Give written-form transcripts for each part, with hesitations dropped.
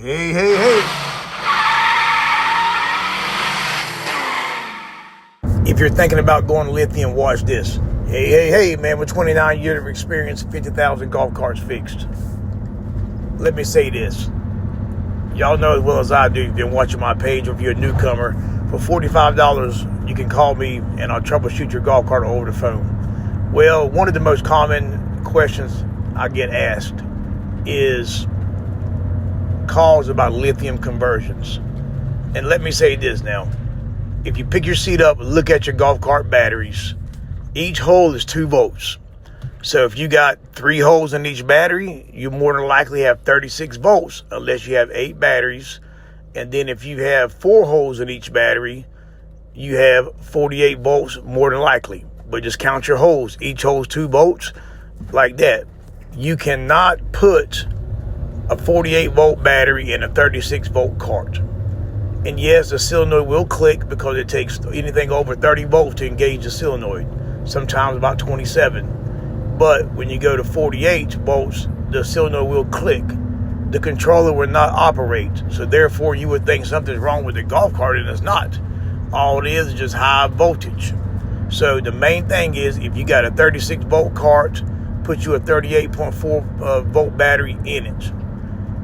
Hey. If you're thinking about going lithium, watch this. Hey, man, with 29 years of experience, 50,000 golf carts fixed. Let me say this. Y'all know as well as I do, you've been watching my page, or if you're a newcomer, for $45, you can call me and I'll troubleshoot your golf cart over the phone. Well, one of the most common questions I get asked is calls about lithium conversions. And let me say this now. If you pick your seat up, look at your golf cart batteries. Each hole is 2 volts. So if you got 3 holes in each battery, you more than likely have 36 volts, unless you have 8 batteries. And then if you have 4 holes in each battery, you have 48 volts more than likely. But just count your holes. Each hole's 2 volts, like that. You cannot put a 48 volt battery in a 36 volt cart. And yes, the solenoid will click because it takes anything over 30 volts to engage the solenoid, sometimes about 27. But when you go to 48 volts, the solenoid will click. The controller will not operate. So therefore, you would think something's wrong with the golf cart, and it's not. All it is just high voltage. So the main thing is, if you got a 36 volt cart, put you a 38.4 volt battery in it.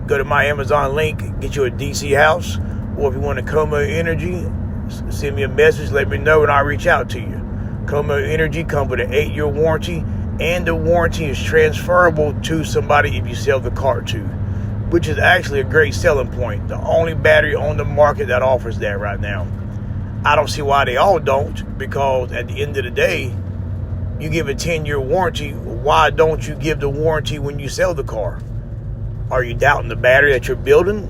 Go to my Amazon link, get you a DC house. Or if you want a Como Energy, send me a message, let me know, and I'll reach out to you. Como Energy comes with an 8-year warranty, and the warranty is transferable to somebody if you sell the cart to, which is actually a great selling point. The only battery on the market that offers that right now. I don't see why they all don't, because at the end of the day, you give a 10-year warranty. Why don't you give the warranty when you sell the car? Are you doubting the battery that you're building?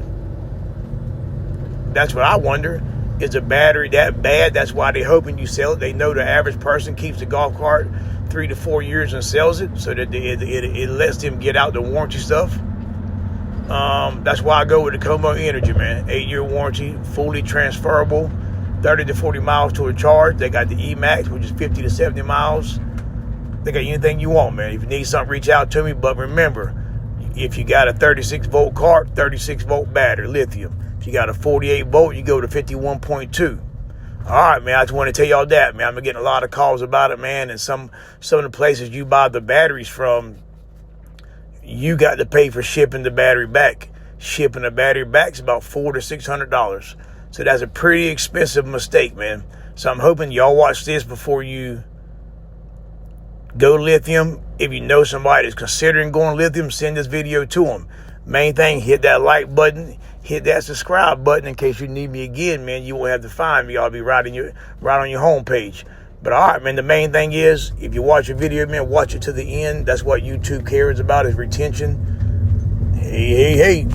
That's what I wonder. Is the battery that bad? That's why they're hoping you sell it. They know the average person keeps the golf cart 3 to 4 years and sells it, so that it lets them get out the warranty stuff. That's why I go with the Como Energy, man. 8-year warranty, fully transferable, 30 to 40 miles to a charge. They got the E-Max, which is 50 to 70 miles. They got anything you want, man. If you need something, reach out to me. But remember, if you got a 36 volt cart, 36 volt battery, lithium. If you got a 48 volt, you go to 51.2. All right, man, I just want to tell y'all that, man. I've been getting a lot of calls about it, man. And some of the places you buy the batteries from, you got to pay for shipping the battery back. Shipping the battery back is about $400 to $600. So that's a pretty expensive mistake, man. So I'm hoping y'all watch this before you go lithium. If you know somebody that's considering going lithium, send this video to them. Main thing, hit that like button, hit that subscribe button in case you need me again, man. You won't have to find me. I'll be right on your homepage. But all right, man, the main thing is, if you watch a video, man, watch it to the end. That's what YouTube cares about, is retention. Hey.